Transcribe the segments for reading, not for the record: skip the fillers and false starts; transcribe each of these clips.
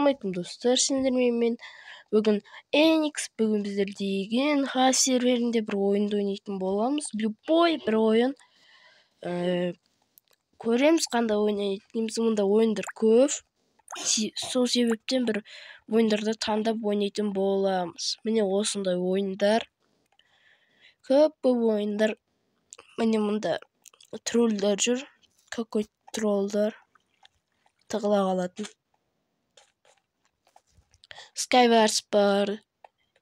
Ассалаумалейкум достар, сендермен мен бүгін Enix бүгін біздер деген ха серверінде бір ойынды ойнайтын боламыз. Любой бір ойын. Көреміз қандай ойнайтынымыз. Мұнда ойындар көп. Сол себептен бір ойындарды таңдап ойнайтын боламыз. Міне осындай ойындар. Көп ойындар. Міне мұнда тролльдар жүр. Какой тролльдар. Тығыла қалатын. Skywars бар,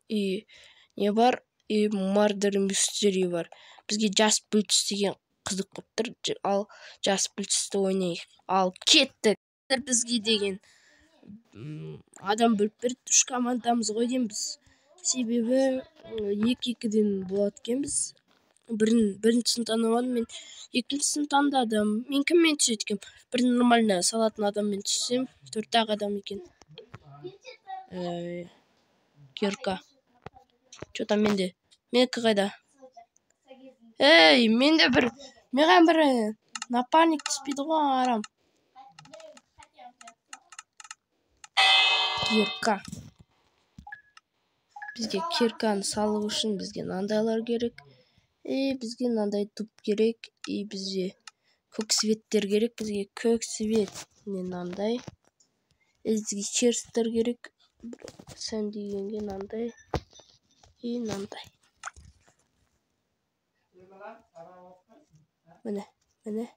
не бар, Murder Mystery бар. Бізге жас бүлтіс деген қызық болып тұр, ал жас бүлтісті ойнайық. Ал кеттік. Бізге деген адам бөліп берді, 3 командамыз ғой дейміз. Себебі 2-2-ден болады екенбіз. Біріншісін танымадым, мен екіншісін таңдадым. Мен кіммен түседі екенмін? Бір нормально салатын адаммен түссем, 4 адам екен. Кирка. Что-то менде. Менікі қайда? Менде маған бір напарник түспейді ғой арам. Кирка. Бізге кирканы салу үшін бізге мынандайлар керек. Бізге мынандай туп керек. Бізге көк светтер керек. Бізге көк свет. Мынандай. Бізге черстер керек. Сән дегенге мынандай. Мынандай. Міне. Міне.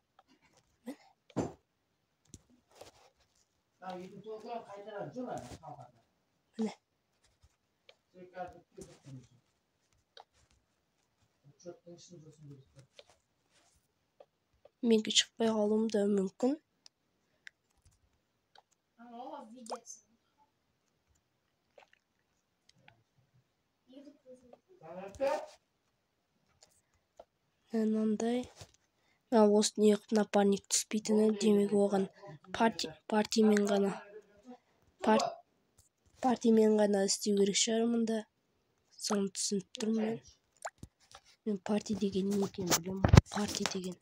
Менікі шықпай қалуым да мүмкін. Мынандай. Осы неғып напарник түспейтіні, демек оған партимен ғана істеу керек шығар мұнда. Соны түсініп тұрмын мен. Мен парти деген не екенін білемін. Парти деген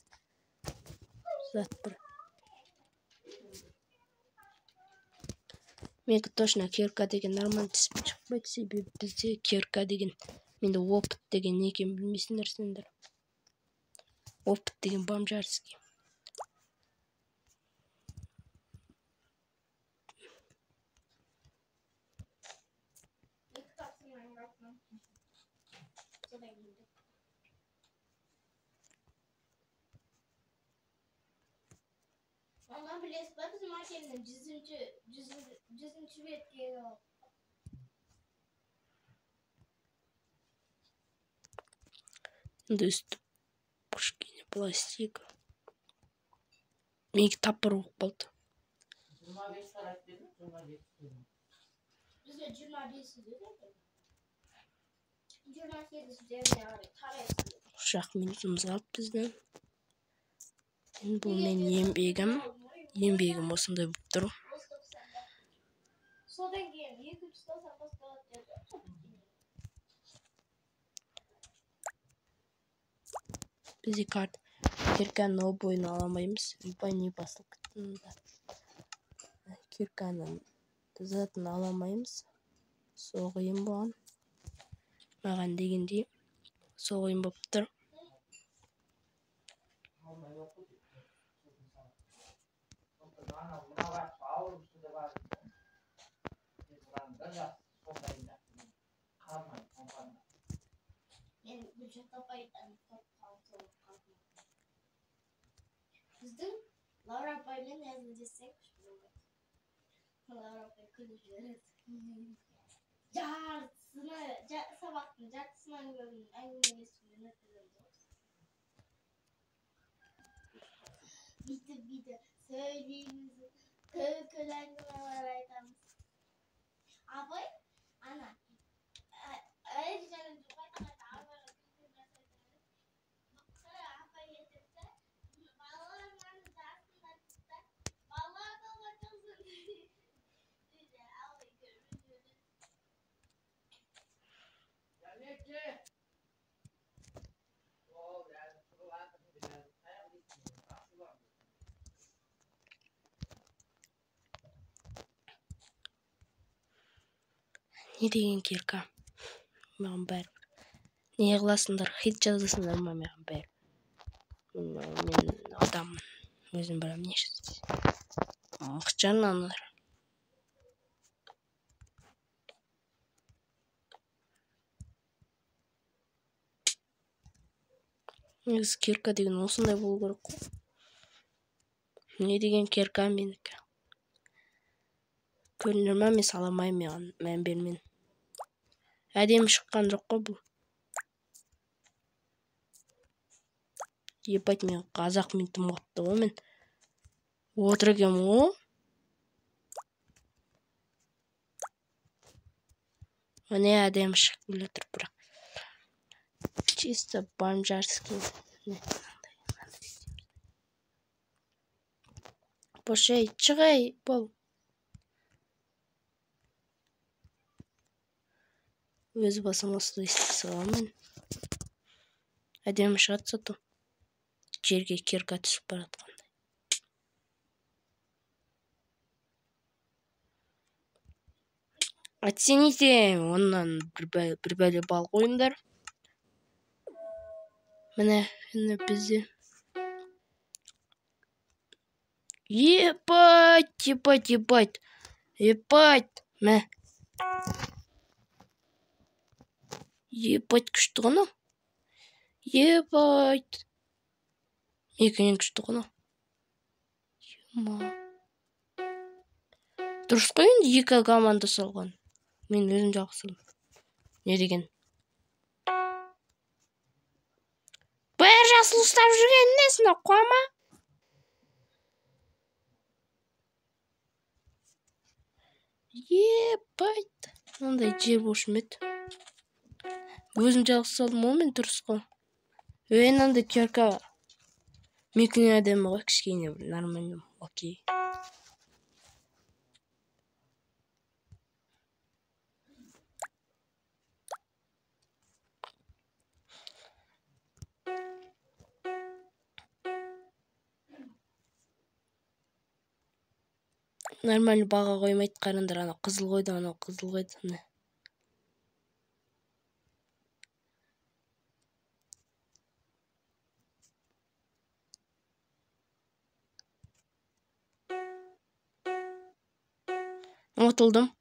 зат бір. Менікі точно кирка деген нормально түспей шықпайды, себебі бізде кирка деген, менде опыт деген не екенін білмейсіңдер сендер. Опыт деген бомжарский. Ama bilesiniz, bizim makinenin 100. bettiği o. Үсті пушкине пластик. Менікі тапыр болып қалды. Bizde 25 dedi. 28 üzerine var. Tarayısın. Ұшақ минутымыз қалды бізден. Бұл мен еңбегім осындай болып тұр. Sodan кейін 290 басталады деді. Бізде кирканың обойын аламаймыз. Не басылып кеттім. Кирканың затын аламаймыз. Соғайын болған. Маған дегендей соғайын болып тұр. Біздің Лаура апаймен әзілдессек Лаура апай күліп жібереді. Сабақтың жартысынан көбін әңгімелесумен өткіземіз. Бүйтіп сөйлейміз, көкөл әңгімелер айтамыз. Абай, ана, әйел жанын жұқай абайға күліп жасайды. Апай етіпті, балаларынан жасындар тұтта, балалар қалға қалсын. Дейді, алғай көріп. Не деген кирка? Маған бәрібір. Не қыласыңдар, хит жазасыңдар ма, маған бәрібір. Мен адаммын, өзім білемін не жазасыз. Мықчан аналар. Негізі кирка деген осындай болу керек қой. Не деген кирка менікі? Көрінер ма, мен саламаймын, маған мән бермен. Әдемі шыққан жоқ қой бұл. Ебать, мен қазақ мен тым қапты ғой мен. Отыр екенмін ғой. Міне әдемі шығып келе тұр бірақ. Чисто бомжарский. Бошей, шығай, бол. Өз басым осылай істей саламын. Әдемі шығады сату. Жерге кирка түсіп баратқандай. Оцените, оннан бір бәле бал қойыңдар. Міне бізде. Ебать. Мә. Ебать, күшті ғана. Ебать. Екінен күшті ғана. Дұрыс қой енді екі команда салған. Мен өзім жақсылым. Не деген? Бәрі жасыл ұстап жүрген несін қуама? Ебать. Ондай жер бошым еді. Өзім жақсы салдым ғой мен дұрыс қой. Өйнанды кирка. Мекіне әдемі ғой, кішкене бір нормально. Окей. Нормально баға қоймайды, қараңдар, ана қызыл қойды, ана қызыл қойды. Ұмытылдым.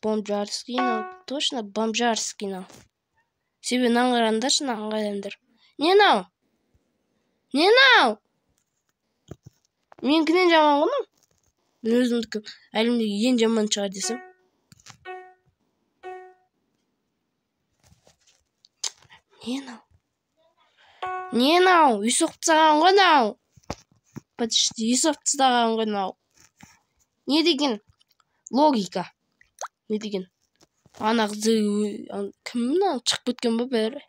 Бомжарский, точно бомжарский. Себе наңғарандаршы, наңғарандар. Не нау? Менікінен жаман ғыным? Мен өзімдікі әлімдегі ең жаман шығар десем. Не нау? Үй соқтысаған ғой нау? Почти үй соқтысаған ғой нау? Не деген? Логика. Не деген? Ана қызы кім мынау шығып кеткен ба бәрі?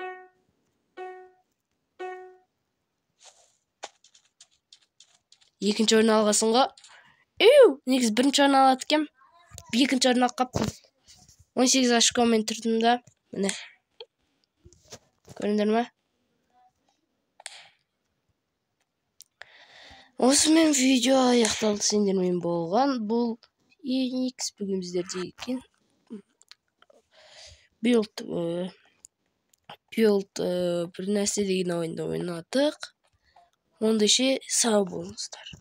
Екінші орын алғасын ғой. Негіз бірінші орын алады кем. Екінші орын алып қаптым. 18 ашкомен тұрдым да. Міне. Көріңдер ме? Осымен видео аяқталды, сендермен болған. Бұл ENX бүгін біздерде екен. Build бір нәрсе деген ойында ойнадық. Ондайше сау болыңыздар.